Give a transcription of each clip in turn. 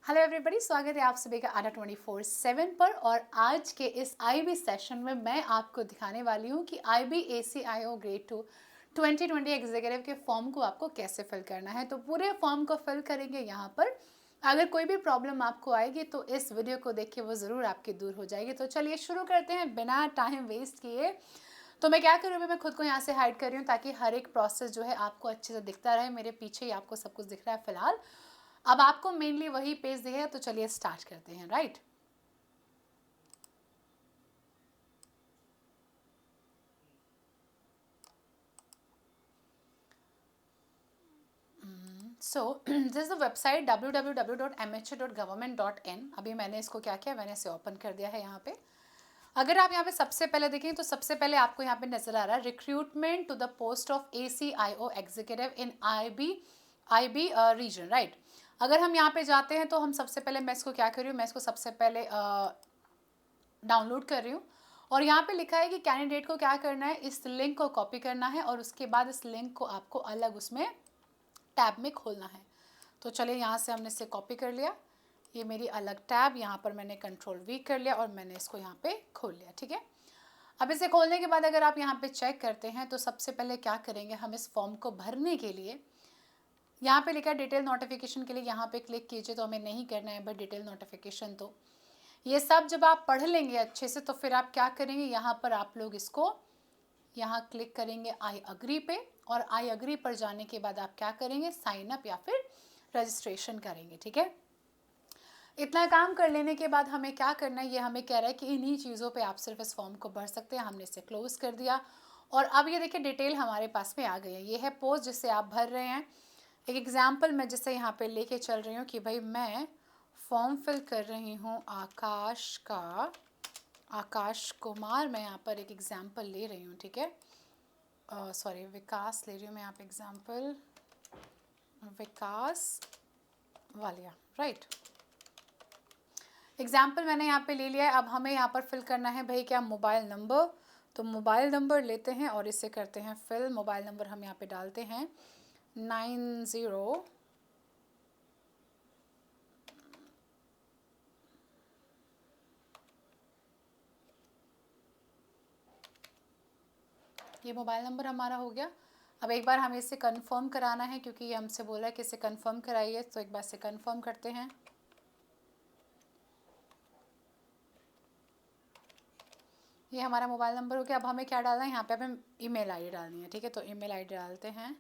Hello everybody, स्वागत है आप सभी का आडा 24/7 पर। और आज के इस आईबी सेशन में मैं आपको दिखाने वाली हूँ कि आईबी ACIO ग्रेड 2 2020 एग्जीक्यूटिव के फॉर्म को आपको कैसे फिल करना है। तो पूरे फॉर्म को फिल करेंगे यहाँ पर। अगर कोई भी प्रॉब्लम आपको आएगी तो इस वीडियो को देख के वो ज़रूर आपकी दूर हो जाएगी। तो चलिए शुरू करते हैं बिना टाइम वेस्ट किए। तो मैं क्या कर रही हूँ, मैं खुद को यहाँ से हाइड कर रही हूँ ताकि हर एक प्रोसेस जो है आपको अच्छे से दिखता रहे। मेरे पीछे ही आपको सब कुछ दिख रहा है फिलहाल। अब आपको मेनली वही पेज दिखेगा। तो चलिए स्टार्ट करते हैं। Right, so this is the website www.mha.government.in। अभी मैंने इसको क्या किया, मैंने इसे ओपन कर दिया है यहाँ पे। अगर आप यहाँ पे सबसे पहले देखें तो सबसे पहले आपको यहाँ पे नजर आ रहा है recruitment to the post of ACIO executive in IB region. Right, अगर हम यहाँ पे जाते हैं तो हम सबसे पहले, मैं इसको क्या कर रही हूँ, मैं इसको सबसे पहले डाउनलोड कर रही हूँ। और यहाँ पे लिखा है कि कैंडिडेट को क्या करना है, इस लिंक को कॉपी करना है और उसके बाद इस लिंक को आपको अलग उसमें टैब में खोलना है। तो चलिए यहाँ से हमने इसे कॉपी कर लिया। ये मेरी अलग टैब, यहाँ पर मैंने Ctrl+V कर लिया और मैंने इसको यहाँ पे खोल लिया। ठीक है, अब इसे खोलने के बाद अगर आप यहाँ पे चेक करते हैं तो सबसे पहले क्या करेंगे, हम इस फॉर्म को भरने के लिए यहाँ पे लिखा है डिटेल नोटिफिकेशन के लिए, यहाँ पे क्लिक कीजिए। तो हमें नहीं करना है बट डिटेल नोटिफिकेशन, तो ये सब जब आप पढ़ लेंगे अच्छे से तो फिर आप क्या करेंगे, यहाँ पर आप लोग इसको यहाँ क्लिक करेंगे आई अग्री पे। और आई अग्री पर जाने के बाद आप क्या करेंगे, साइन अप या फिर रजिस्ट्रेशन करेंगे। ठीक है, इतना काम कर लेने के बाद हमें क्या करना है, ये हमें कह रहा है कि इन्हीं चीज़ों पे आप सिर्फ इस फॉर्म को भर सकते हैं। हमने इसे क्लोज कर दिया और अब ये देखिए डिटेल हमारे पास में आ गई है। ये है पोस्ट जिससे आप भर रहे हैं। एक एग्जाम्पल मैं जिससे यहाँ पे लेके चल रही हूँ कि भाई मैं फॉर्म फिल कर रही हूँ आकाश कुमार। मैं यहाँ पर एक एग्जाम्पल ले रही हूँ। ठीक है, सॉरी विकास ले रही हूँ मैं यहाँ पे एग्जाम्पल, विकास वालिया। राइट, एग्जाम्पल मैंने यहाँ पे ले लिया है। अब हमें यहाँ पर फिल करना है भाई क्या, मोबाइल नंबर। तो मोबाइल नंबर लेते हैं और इसे करते हैं फिल। मोबाइल नंबर हम यहाँ पे डालते हैं 90, ये मोबाइल नंबर हमारा हो गया। अब एक बार हमें इसे कंफर्म कराना है क्योंकि ये हमसे बोला है कि इसे कंफर्म कराइए। तो एक बार से कंफर्म करते हैं। ये हमारा मोबाइल नंबर हो गया। अब हमें क्या डालना है, यहाँ पे हमें ईमेल आईडी डालनी है। ठीक है, तो ईमेल आईडी डालते हैं।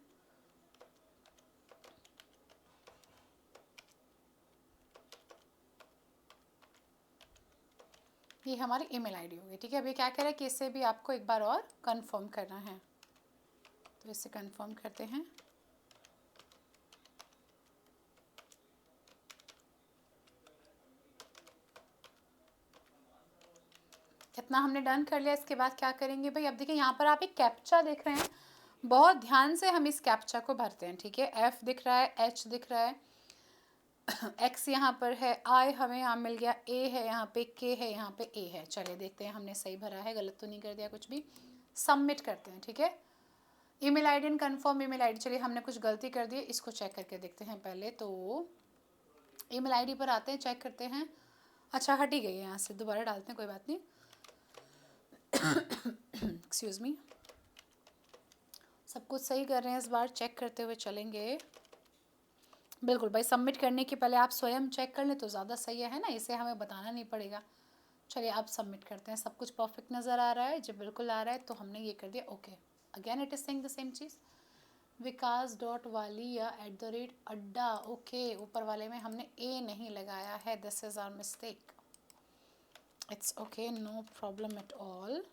ये हमारी ईमेल आईडी होगी। ठीक है, अभी क्या कह रहा है कि इसे भी आपको एक बार और कंफर्म करना है। तो इसे कंफर्म करते हैं। इतना हमने डन कर लिया। इसके बाद क्या करेंगे भाई, अब देखिए यहाँ पर आप एक कैप्चा देख रहे हैं। बहुत ध्यान से हम इस कैप्चा को भरते हैं। ठीक है, F दिख रहा है, H दिख रहा है, X यहाँ पर है, I हमें यहाँ मिल गया, A है यहाँ पे, K है यहाँ पे, A है। चलिए देखते हैं हमने सही भरा है, गलत तो नहीं कर दिया कुछ भी। सबमिट करते हैं। ठीक है, email ID and confirm email ID. चलिए हमने कुछ गलती कर दी, इसको चेक करके देखते हैं पहले। तो ईमेल आईडी पर आते हैं, चेक करते हैं। अच्छा हट ही गई है, यहाँ से दोबारा डालते हैं, कोई बात नहीं। एक्सक्यूज़ मी, सब कुछ सही कर रहे हैं, इस बार चेक करते हुए चलेंगे। बिल्कुल भाई, सबमिट करने के पहले आप स्वयं चेक कर लें तो ज़्यादा सही है ना, इसे हमें बताना नहीं पड़ेगा। चलिए अब सबमिट करते हैं। सब कुछ परफेक्ट नज़र आ रहा है, जब बिल्कुल आ रहा है तो हमने ये कर दिया okay. Again it is saying the same चीज़, vikas.walia@अड्डा। ओके, ऊपर वाले में हमने ए नहीं लगाया है, this is our mistake. It's okay, no problem at all.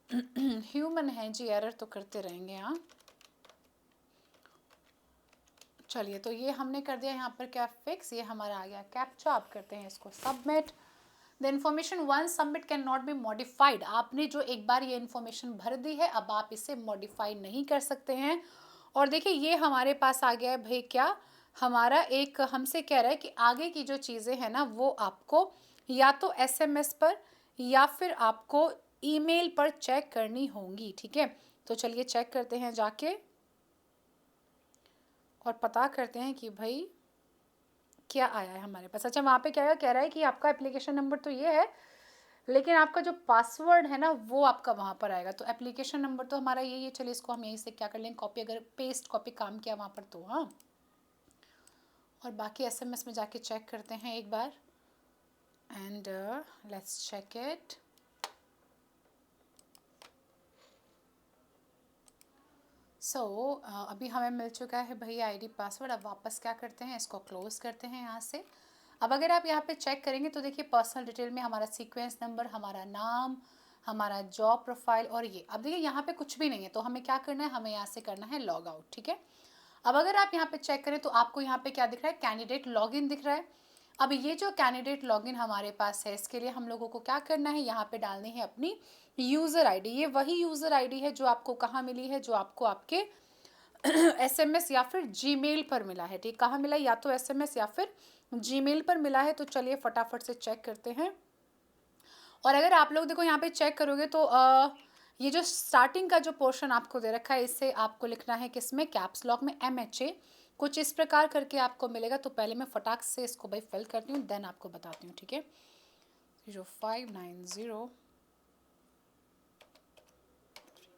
Human है जी, एरर तो करते रहेंगे। हाँ चलिए, तो ये हमने कर दिया यहाँ पर क्या फिक्स, ये हमारा आ गया कैप्चा। आप करते हैं इसको submit. The information once submit can not be modified. आपने जो एक बार ये इन्फॉर्मेशन भर दी है, अब आप इसे मॉडिफाई नहीं कर सकते हैं। और देखिए ये हमारे पास आ गया है भाई क्या, हमारा एक हमसे कह रहा है कि आगे की जो चीज़ें हैं ना वो आपको या तो SMS पर या फिर आपको ईमेल पर चेक करनी होंगी। ठीक है, तो चलिए चेक करते हैं जाके और पता करते हैं कि भाई क्या आया है हमारे पास। अच्छा वहाँ पे क्या कह रहा है कि आपका एप्लीकेशन नंबर तो ये है, लेकिन आपका जो पासवर्ड है ना वो आपका वहाँ पर आएगा। तो एप्लीकेशन नंबर तो हमारा यही है, चलिए इसको हम यहीं से क्या कर लेंगे कॉपी, अगर पेस्ट कॉपी काम किया वहाँ पर तो हाँ। और बाकी एसएमएस में जाके चेक करते हैं एक बार, एंड लेट्स चेक इट। सो अभी हमें मिल चुका है भैया आईडी पासवर्ड। अब वापस क्या करते हैं, इसको क्लोज करते हैं यहाँ से। अब अगर आप यहाँ पे चेक करेंगे तो देखिए पर्सनल डिटेल में हमारा सीक्वेंस नंबर, हमारा नाम, हमारा जॉब प्रोफाइल और ये। अब देखिए यहाँ पे कुछ भी नहीं है, तो हमें क्या करना है, हमें यहाँ से करना है लॉग आउट, ठीक है। अब अगर आप यहाँ पे चेक करें तो आपको यहाँ पे क्या दिख रहा है, कैंडिडेट लॉगिन दिख रहा है। अब ये जो कैंडिडेट लॉगिन हमारे पास है, इसके लिए हम लोगों को क्या करना है, यहाँ पे डालनी है अपनी यूज़र आईडी। ये वही यूज़र आईडी है जो आपको कहाँ मिली है, जो आपको आपके एसएमएस या फिर जीमेल पर मिला है, ठीक। कहाँ मिला है, या तो एसएमएस या फिर जीमेल पर मिला है। तो चलिए फटाफट से चेक करते हैं। और अगर आप लोग देखो यहाँ पे चेक करोगे तो ये जो स्टार्टिंग का जो पोर्शन आपको दे रखा है, इससे आपको लिखना है किसमें, कैप्स लॉक में MHA, कुछ इस प्रकार करके आपको मिलेगा। तो पहले मैं फटाक से इसको भाई फिल करती हूँ, देन आपको बताती हूँ, ठीक है। 0590,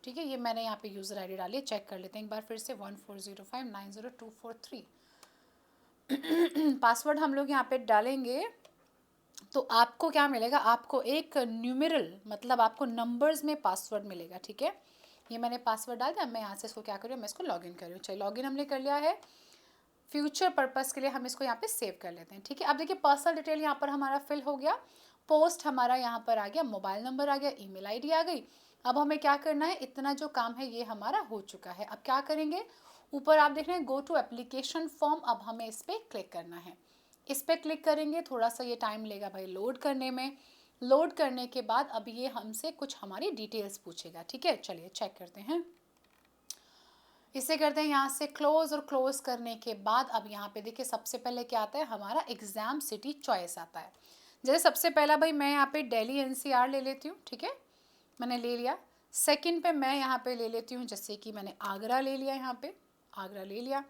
ठीक है, ये मैंने यहाँ पे यूज़र आईडी डाली है। चेक कर लेते हैं एक बार फिर से, 1405902443। पासवर्ड हम लोग यहाँ पे डालेंगे तो आपको क्या मिलेगा, आपको एक न्यूमेरल मतलब आपको नंबर्स में पासवर्ड मिलेगा, ठीक है। ये मैंने पासवर्ड डाल दिया। मैं यहाँ से इसको क्या करूँ, मैं इसको लॉगिन करूँ। चलिए लॉगिन हमने कर लिया है, फ्यूचर पर्पज़ के लिए हम इसको यहाँ पे सेव कर लेते हैं, ठीक है। अब देखिए पर्सनल डिटेल यहाँ पर हमारा फिल हो गया, पोस्ट हमारा यहाँ पर आ गया, मोबाइल नंबर आ गया, ईमेल आईडी आ गई। अब हमें क्या करना है, इतना जो काम है ये हमारा हो चुका है। अब क्या करेंगे, ऊपर आप देख रहे हैं गो टू एप्लीकेशन फॉर्म, अब हमें इस पर क्लिक करना है। इस पर क्लिक करेंगे, थोड़ा सा ये टाइम लेगा भाई लोड करने में। लोड करने के बाद अब ये हमसे कुछ हमारी डिटेल्स पूछेगा, ठीक है। चलिए चेक करते हैं, इसे करते हैं यहाँ से क्लोज। और क्लोज करने के बाद अब यहाँ पे देखिए सबसे पहले क्या आता है, हमारा एग्ज़ाम सिटी चॉइस आता है। जैसे सबसे पहला भाई मैं यहाँ पे दिल्ली NCR ले लेती हूँ, ठीक है, मैंने ले लिया। सेकंड पे मैं यहाँ पे ले लेती हूँ, जैसे कि मैंने आगरा ले लिया, यहाँ पे आगरा ले लिया।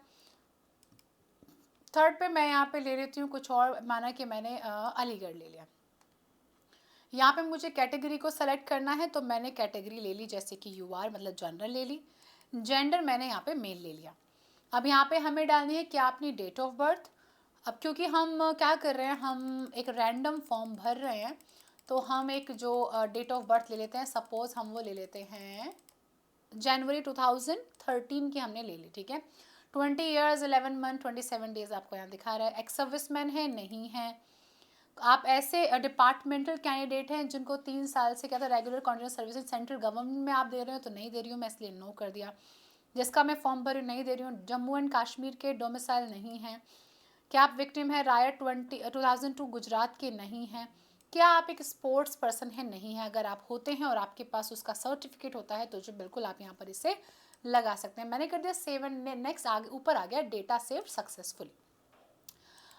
थर्ड पे मैं यहाँ पे ले लेती हूँ कुछ और, माना कि मैंने अलीगढ़ ले लिया। यहाँ पे मुझे कैटेगरी को सेलेक्ट करना है, तो मैंने कैटेगरी ले ली, जैसे कि UR मतलब जनरल ले ली। जेंडर मैंने यहाँ पे मेल ले लिया। अब यहाँ पे हमें डालनी है क्या, अपनी डेट ऑफ बर्थ। अब क्योंकि हम क्या कर रहे हैं, हम एक रैंडम फॉर्म भर रहे हैं, तो हम एक जो डेट ऑफ बर्थ ले लेते हैं। सपोज़ हम वो ले लेते हैं जनवरी 2013 की हमने ले ली, ठीक है। 20 ईयर्स 11 मंथ 27 डेज आपको यहाँ दिखा रहा है। एक्स सर्विसमैन है, नहीं है। आप ऐसे डिपार्टमेंटल कैंडिडेट हैं जिनको 3 साल से क्या था regular continuous service central government में आप दे रहे हो, तो नहीं दे रही हूँ मैं, इसलिए नो कर दिया। जिसका मैं फॉर्म भर नहीं दे रही हूँ। जम्मू एंड कश्मीर के डोमिसाइल नहीं है। क्या आप विक्टिम है रायट 2002 गुजरात के, नहीं है। क्या आप एक स्पोर्ट्स पर्सन है, नहीं है। अगर आप होते हैं और आपके पास उसका सर्टिफिकेट होता है तो जो बिल्कुल आप यहाँ पर इसे लगा सकते हैं। मैंने कर दिया सेव एंड नेक्स्ट, आगे ऊपर आ गया डेटा सेव सक्सेसफुली।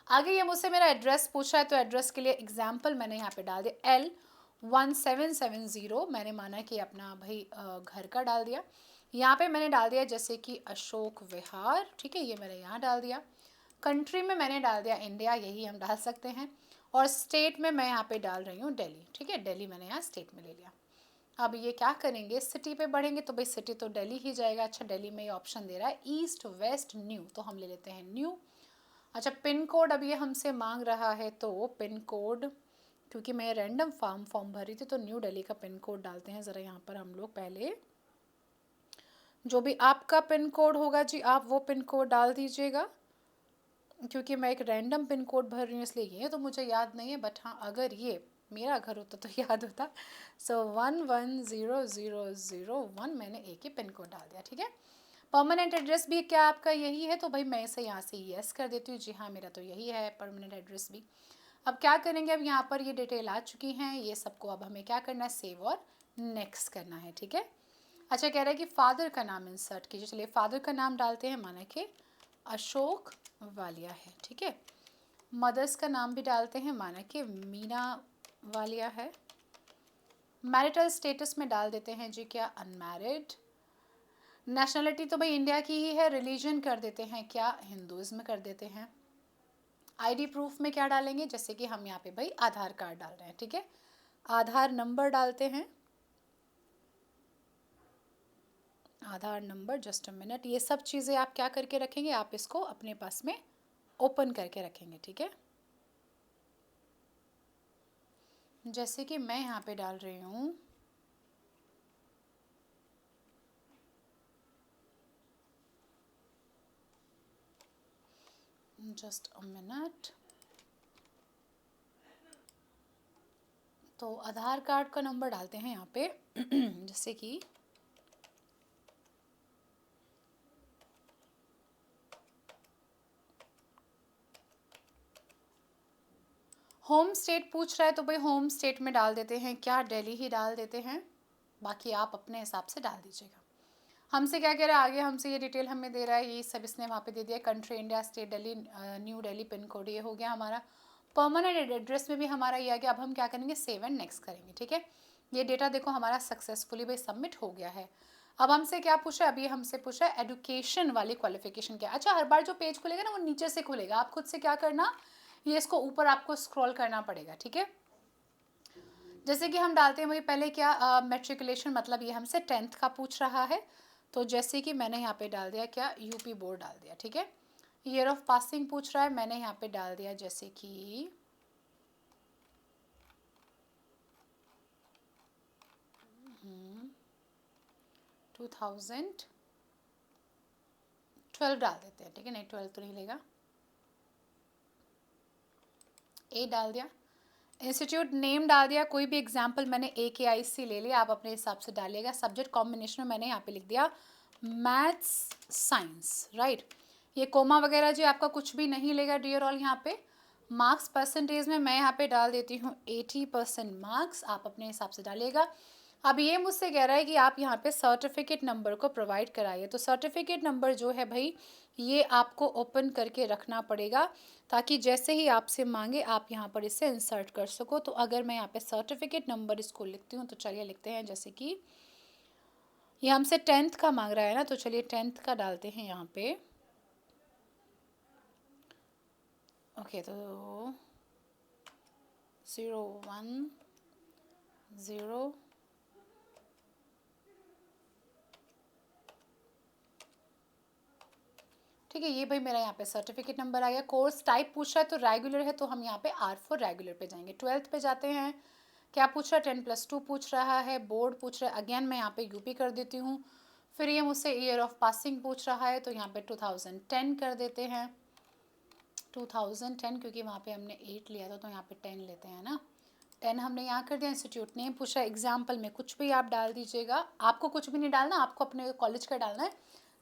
आगे ये मुझसे मेरा एड्रेस पूछा है, तो एड्रेस के लिए एग्जाम्पल मैंने यहाँ पे डाल दिया L1770। मैंने माना कि अपना भाई घर का डाल दिया। यहाँ पे मैंने डाल दिया जैसे कि अशोक विहार, ठीक है, ये मैंने यहाँ डाल दिया। कंट्री में मैंने डाल दिया इंडिया, यही हम डाल सकते हैं। और स्टेट में मैं यहाँ पे डाल रही हूँ दिल्ली, ठीक है, दिल्ली मैंने यहाँ स्टेट में ले लिया। अब ये क्या करेंगे, सिटी पे बढ़ेंगे, तो भाई सिटी तो दिल्ली ही जाएगा। अच्छा दिल्ली में ये ऑप्शन दे रहा है ईस्ट वेस्ट न्यू, तो हम ले लेते हैं न्यू। अच्छा पिन कोड अब ये हमसे मांग रहा है, तो पिन कोड क्योंकि मैं रैंडम फॉर्म भरी थी, तो न्यू दिल्ली का पिन कोड डालते हैं। ज़रा यहाँ पर हम लोग पहले जो भी आपका पिन कोड होगा जी, आप वो पिन कोड डाल दीजिएगा। क्योंकि मैं एक रैंडम पिन कोड भर रही हूँ इसलिए ये तो मुझे याद नहीं है, बट हाँ अगर ये मेरा घर होता तो याद होता। सो 110001 मैंने एक ही पिन कोड डाल दिया, ठीक है। परमानेंट एड्रेस भी क्या आपका यही है, तो भाई मैं इसे यहाँ से यस कर देती हूँ। जी हाँ मेरा तो यही है परमानेंट एड्रेस भी। अब क्या करेंगे, अब यहाँ पर ये डिटेल आ चुकी हैं, ये सबको अब हमें क्या करना है, सेव और नेक्स्ट करना है, ठीक है। अच्छा कह रहा है कि फादर का नाम इंसर्ट कीजिए। चलिए फादर का नाम डालते हैं, माना कि अशोक वालिया है, ठीक है। मदर्स का नाम भी डालते हैं, माना कि मीना वालिया है। मैरिटल स्टेटस में डाल देते हैं जी क्या, अनमैरिड। नेशनलिटी तो भाई इंडिया की ही है। रिलीजन कर देते हैं क्या, हिंदुज़्म कर देते हैं। आईडी प्रूफ में क्या डालेंगे, जैसे कि हम यहाँ पे भाई आधार कार्ड डाल रहे हैं, ठीक है, आधार नंबर डालते हैं, आधार नंबर, जस्ट अ मिनट। ये सब चीज़ें आप क्या करके रखेंगे, आप इसको अपने पास में ओपन करके रखेंगे, ठीक है। जैसे कि मैं यहाँ पे डाल रही हूँ जस्ट अ मिनट, तो आधार कार्ड का नंबर डालते हैं यहाँ पे जैसे कि होम स्टेट पूछ रहा है तो भाई होम स्टेट में डाल देते हैं क्या, दिल्ली ही डाल देते हैं, बाकी आप अपने हिसाब से डाल दीजिएगा। हमसे क्या कह रहा है आगे, हमसे ये डिटेल हमें दे रहा है, ये सब इसने वहाँ पे दे दिया, country India, state Delhi, new Delhi, pin code ये हो गया हमारा। परमानेंट एड्रेस में भी हमारा ये आ गया। अब हम क्या करेंगे, सेव एंड नेक्स्ट करेंगे, ठीक है। ये डेटा देखो हमारा सक्सेसफुली भाई सबमिट हो गया है। अब हमसे क्या पूछा है, अभी हमसे पूछा है एजुकेशन वाली क्वालिफिकेशन क्या। अच्छा, हर बार जो पेज खुलेगा ना वो नीचे से खुलेगा, आप खुद से क्या करना, ये इसको ऊपर आपको स्क्रॉल करना पड़ेगा, ठीक है। जैसे कि हम डालते हैं वही पहले क्या, मेट्रिकुलेशन, मतलब ये हमसे 10th का पूछ रहा है, तो जैसे कि मैंने यहाँ पे डाल दिया क्या, यूपी बोर्ड डाल दिया, ठीक है। ईयर ऑफ पासिंग पूछ रहा है, मैंने यहाँ पे डाल दिया जैसे कि 2012 डाल देते हैं, ठीक है, नहीं 12 तो नहीं लेगा, ए डाल दिया। इंस्टीट्यूट नेम डाल दिया, कोई भी एग्जाम्पल मैंने AKIC ले लिया, आप अपने हिसाब से डालिएगा। सब्जेक्ट कॉम्बिनेशन में मैंने यहाँ पे लिख दिया मैथ्स साइंस, राइट। ये कोमा वगैरह जी आपका कुछ भी नहीं लेगा डियर ऑल। यहाँ पे मार्क्स परसेंटेज में मैं यहाँ पे डाल देती हूँ 80% मार्क्स, आप अपने हिसाब से डालिएगा। अब ये मुझसे कह रहा है कि आप यहाँ पे सर्टिफिकेट नंबर को प्रोवाइड कराइए, तो सर्टिफिकेट नंबर जो है भाई ये आपको ओपन करके रखना पड़ेगा, ताकि जैसे ही आपसे मांगे आप यहाँ पर इसे इंसर्ट कर सको। तो अगर मैं यहाँ पे सर्टिफिकेट नंबर इसको लिखती हूँ, तो चलिए लिखते हैं, जैसे कि ये हमसे 10th का मांग रहा है ना, तो चलिए 10th का डालते हैं यहाँ पे। ओके, तो 010, ठीक है, ये भाई मेरा यहाँ पे सर्टिफिकेट नंबर आ गया। कोर्स टाइप पूछ रहा है तो रेगुलर है, तो हम यहाँ पे R4 रेगुलर पे जाएंगे। 12th पे जाते हैं, क्या पूछ रहा है, 10+2 पूछ रहा है, बोर्ड पूछ रहा है, अगेन मैं यहाँ पे यूपी कर देती हूँ। फिर ये मुझसे ईयर ऑफ पासिंग पूछ रहा है, तो यहाँ पे 2010 कर देते हैं, 2010, क्योंकि वहाँ पे हमने 8 लिया था तो यहाँ पे 10 लेते हैं ना, 10 हमने यहाँ कर दिया। इंस्टीट्यूट नेम पूछा, एग्जाम्पल में कुछ भी आप डाल दीजिएगा, आपको कुछ भी नहीं डालना, आपको अपने कॉलेज का डालना है,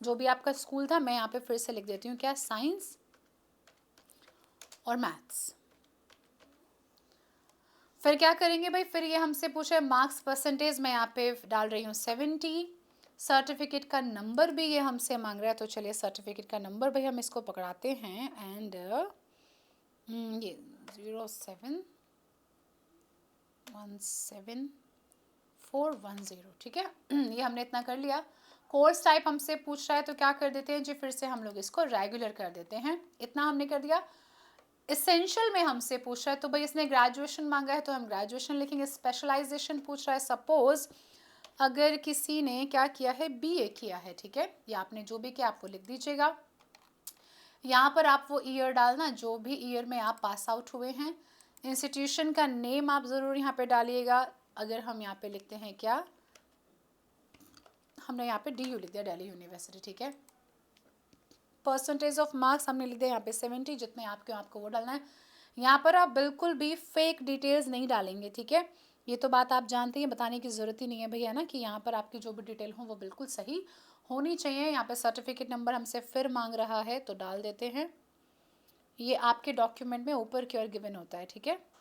जो भी आपका स्कूल था। मैं यहाँ पे फिर से लिख देती हूँ क्या, साइंस और मैथ्स। फिर क्या करेंगे भाई, फिर ये हमसे पूछा है मार्क्स परसेंटेज, मैं यहाँ पे डाल रही हूँ 70। सर्टिफिकेट का नंबर भी ये हमसे मांग रहा है, तो चलिए सर्टिफिकेट का नंबर भाई हम इसको पकड़ाते हैं, एंड ये 0717410, ठीक है। ये हमने इतना कर लिया। कोर्स टाइप हमसे पूछ रहा है, तो क्या कर देते हैं जी, फिर से हम लोग इसको रेगुलर कर देते हैं, इतना हमने कर दिया। इसेंशियल में हमसे पूछ रहा है, तो भाई इसने ग्रेजुएशन मांगा है तो हम ग्रेजुएशन लिखेंगे। स्पेशलाइजेशन पूछ रहा है, सपोज अगर किसी ने क्या किया है, BA किया है, ठीक है, या आपने जो भी किया आप वो लिख दीजिएगा। यहाँ पर आप वो ईयर डालना जो भी ईयर में आप पास आउट हुए हैं। इंस्टीट्यूशन का नेम आप ज़रूर यहाँ पे डालिएगा। अगर हम यहाँ पे लिखते हैं क्या, हमने यहाँ पे DU लिख दिया, दिल्ली यूनिवर्सिटी, ठीक है। परसेंटेज ऑफ मार्क्स हमने लिख दिया यहाँ पे 70, जितने आपको वो डालना है। यहाँ पर आप बिल्कुल भी फेक डिटेल्स नहीं डालेंगे, ठीक है। ये तो बात आप जानते हैं, बताने की ज़रूरत ही नहीं है भैया ना, कि यहाँ पर आपकी जो भी डिटेल हो वो बिल्कुल सही होनी चाहिए। यहाँ पे सर्टिफिकेट नंबर हमसे फिर मांग रहा है, तो डाल देते हैं, ये आपके डॉक्यूमेंट में ऊपर की ओर गिवन होता है, ठीक है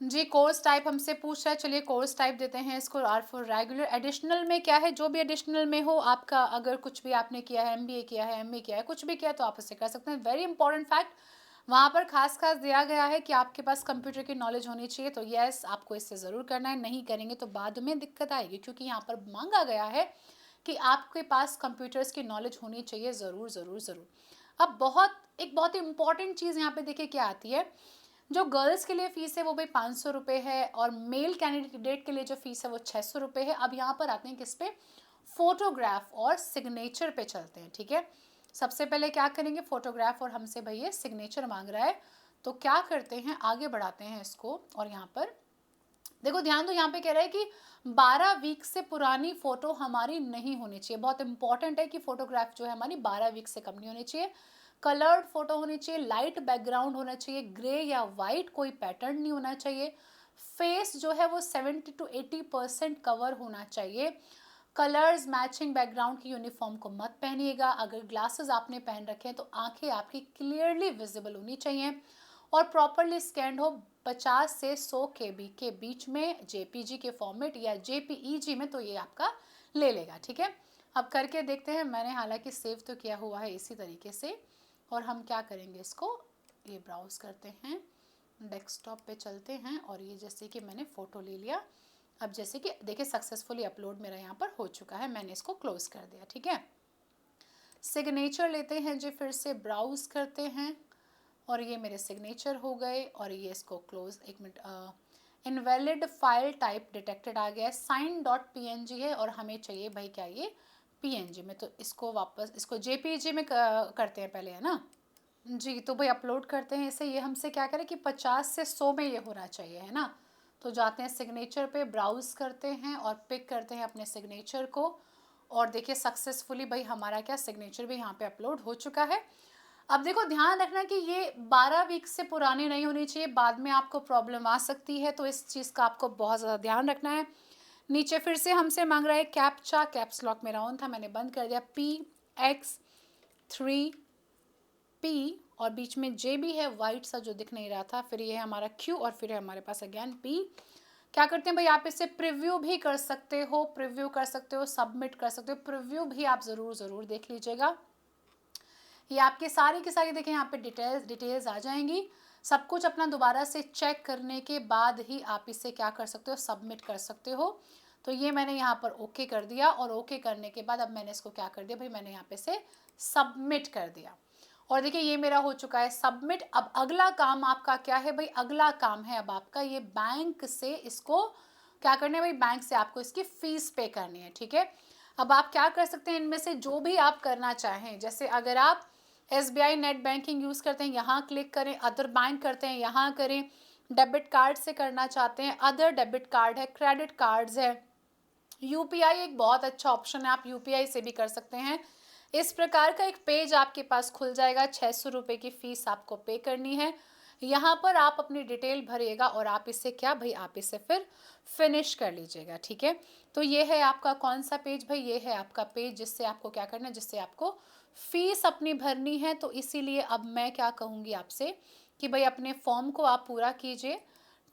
जी। कोर्स टाइप हमसे पूछ रहा है, चलिए कोर्स टाइप देते हैं इसको R4 रेगुलर। एडिशनल में क्या है, जो भी एडिशनल में हो आपका, अगर कुछ भी आपने किया है, MBA किया है, MA किया है, कुछ भी किया है, तो आप उससे कर सकते हैं। वेरी इंपॉर्टेंट फैक्ट, वहाँ पर खास दिया गया है कि आपके पास कंप्यूटर की नॉलेज होनी चाहिए, तो यस आपको इससे ज़रूर करना है, नहीं करेंगे तो बाद में दिक्कत आएगी, क्योंकि यहाँ पर मांगा गया है कि आपके पास कंप्यूटर्स की नॉलेज होनी चाहिए, ज़रूर ज़रूर ज़रूर। अब बहुत एक बहुत ही इंपॉर्टेंट चीज़ यहाँ पे देखिए क्या आती है, जो गर्ल्स के लिए फ़ीस है वो भाई 500 रुपये है, और मेल कैंडिडेट के लिए जो फ़ीस है वो 600 रुपये है। अब यहाँ पर आते हैं किस पे, फोटोग्राफ और सिग्नेचर पे चलते हैं, ठीक है। सबसे पहले क्या करेंगे, फोटोग्राफ और हमसे भाई ये सिग्नेचर मांग रहा है, तो क्या करते हैं, आगे बढ़ाते हैं इसको। और यहाँ पर देखो ध्यान दो, यहाँ पे कह रहा है कि 12 वीक से पुरानी फोटो हमारी नहीं होनी चाहिए। बहुत इंपॉर्टेंट है कि फोटोग्राफ जो है हमारी 12 वीक से कम नहीं होनी चाहिए। कलर्ड फोटो होनी चाहिए, लाइट बैकग्राउंड होना चाहिए, ग्रे या वाइट कोई पैटर्न नहीं होना चाहिए। फेस जो है वो 70 to 80% कवर होना चाहिए। कलर्स मैचिंग बैकग्राउंड की यूनिफॉर्म को मत पहनिएगा। अगर ग्लासेस आपने पहन रखे हैं तो आंखें आपकी क्लियरली विजिबल होनी चाहिए, और प्रॉपरली स्कैंड हो 50 से 100 KB के बीच में, JPG के फॉर्मेट या JPEG में, तो ये आपका ले लेगा, ठीक है। अब करके देखते हैं, मैंने हालांकि सेव तो किया हुआ है इसी तरीके से। और हम क्या करेंगे, इसको ये ब्राउज करते हैं, डेस्कटॉप पे चलते हैं, और ये जैसे कि मैंने फ़ोटो ले लिया। अब जैसे कि देखिए सक्सेसफुली अपलोड मेरा यहाँ पर हो चुका है, मैंने इसको क्लोज कर दिया, ठीक है। सिग्नेचर लेते हैं जी, फिर से ब्राउज करते हैं, और ये मेरे सिग्नेचर हो गए, और ये इसको क्लोज, एक minute, invalid file type detected आ गया है, sign.png है, और हमें चाहिए भाई क्या, ये PNG में। तो इसको वापस, इसको JPG में करते हैं पहले, है ना जी। तो भाई अपलोड करते हैं इसे, ये हमसे क्या करें कि 50 से 100 में ये होना चाहिए, है ना। तो जाते हैं सिग्नेचर पे, ब्राउज करते हैं और पिक करते हैं अपने सिग्नेचर को, और देखिए सक्सेसफुली भाई हमारा क्या सिग्नेचर भी यहाँ पे अपलोड हो चुका है। अब देखो ध्यान रखना कि ये 12 वीक से पुरानी नहीं होनी चाहिए, बाद में आपको प्रॉब्लम आ सकती है, तो इस चीज़ का आपको बहुत ज़्यादा ध्यान रखना है। नीचे फिर से हमसे मांग रहा है कैप्चा, कैप्स लॉक मेरा ऑन था, मैंने बंद कर दिया, PX3P, और बीच में J भी है वाइट सा जो दिख नहीं रहा था, फिर ये है हमारा Q, और फिर है हमारे पास अगेन P। क्या करते हैं भाई, आप इसे प्रिव्यू भी कर सकते हो, प्रिव्यू कर सकते हो, सबमिट कर सकते हो, प्रिव्यू भी आप ज़रूर देख लीजिएगा। ये आपके सारी की सारी देखिए यहाँ पे डिटेल्स आ जाएंगी। सब कुछ अपना दोबारा से चेक करने के बाद ही आप इसे क्या कर सकते हो, सबमिट कर सकते हो। तो ये मैंने यहाँ पर ओके कर दिया, और ओके करने के बाद अब मैंने इसको क्या कर दिया भाई, मैंने यहाँ पे से सबमिट कर दिया, और देखिए ये मेरा हो चुका है सबमिट। अब अगला काम आपका क्या है भाई, अगला काम है अब आपका ये बैंक से इसको क्या करना है भाई, बैंक से आपको इसकी फीस पे करनी है, ठीक है। अब आप क्या कर सकते हैं, इनमें से जो भी आप करना चाहें, जैसे अगर आप SBI नेट बैंकिंग यूज़ करते हैं, यहाँ क्लिक करें, अदर बैंक करते हैं यहाँ करें, डेबिट कार्ड से करना चाहते हैं, अदर डेबिट कार्ड है, क्रेडिट कार्ड्स है, UPI एक बहुत अच्छा ऑप्शन है, आप UPI से भी कर सकते हैं। इस प्रकार का एक पेज आपके पास खुल जाएगा, 600 रुपये की फ़ीस आपको पे करनी है। यहाँ पर आप अपनी डिटेल भरिएगा, और आप इसे क्या भाई, आप इसे फिर फिनिश कर लीजिएगा, ठीक है। तो ये है आपका कौन सा पेज भाई, ये है आपका पेज जिससे आपको क्या करना है, जिससे आपको फीस अपनी भरनी है। तो इसीलिए अब मैं क्या कहूँगी आपसे कि भाई अपने फॉर्म को आप पूरा कीजिए,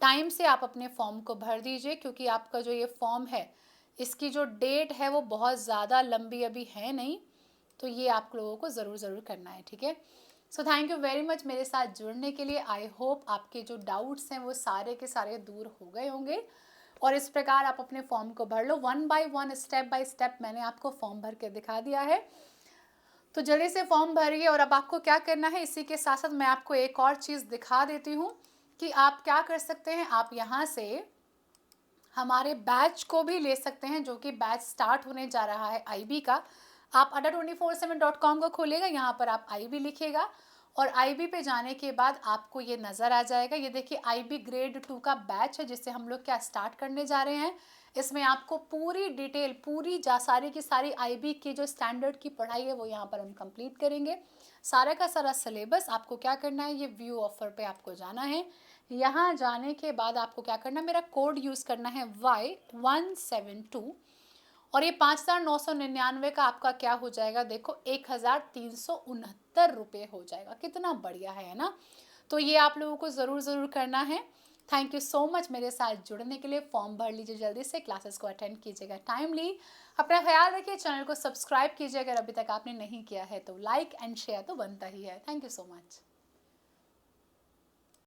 टाइम से आप अपने फॉर्म को भर दीजिए, क्योंकि आपका जो ये फॉर्म है इसकी जो डेट है वो बहुत ज़्यादा लंबी अभी है नहीं, तो ये आप लोगों को ज़रूर करना है, ठीक है। So thank you very much मेरे साथ जुड़ने के लिए। आई होप आपके जो डाउट्स हैं वो सारे के सारे दूर हो गए होंगे, और इस प्रकार आप अपने फॉर्म को भर लो 1 by 1, स्टेप बाय स्टेप मैंने आपको फॉर्म भर के दिखा दिया है। तो जल्दी से फॉर्म भरिए, और अब आपको क्या करना है, इसी के साथ साथ मैं आपको एक और चीज़ दिखा देती हूँ कि आप क्या कर सकते हैं, आप यहाँ से हमारे बैच को भी ले सकते हैं, जो कि बैच स्टार्ट होने जा रहा है IB का। आप adda247.com को खोलिएगा, यहाँ पर आप IB लिखिएगा, और IB पे जाने के बाद आपको ये नज़र आ जाएगा, ये देखिए IB ग्रेड 2 का बैच है जिससे हम लोग क्या स्टार्ट करने जा रहे हैं। इसमें आपको पूरी डिटेल, पूरी सारी की सारी IB की जो स्टैंडर्ड की पढ़ाई है वो यहाँ पर हम कंप्लीट करेंगे। सारा का सारा सिलेबस आपको क्या करना है, ये व्यू ऑफर पे आपको जाना है। यहाँ जाने के बाद आपको क्या करना है, मेरा कोड यूज़ करना है Y172, और ये 5,999 का आपका क्या हो जाएगा, देखो 1,369 रुपये हो जाएगा। कितना बढ़िया है ना। तो ये आप लोगों को ज़रूर करना है। थैंक यू सो मच मेरे साथ जुड़ने के लिए। फॉर्म भर लीजिए जल्दी से, क्लासेस को अटेंड कीजिएगा टाइमली, अपना ख्याल रखिए, चैनल को सब्सक्राइब कीजिए अगर अभी तक आपने नहीं किया है, तो लाइक एंड शेयर तो बनता ही है। Thank you so much.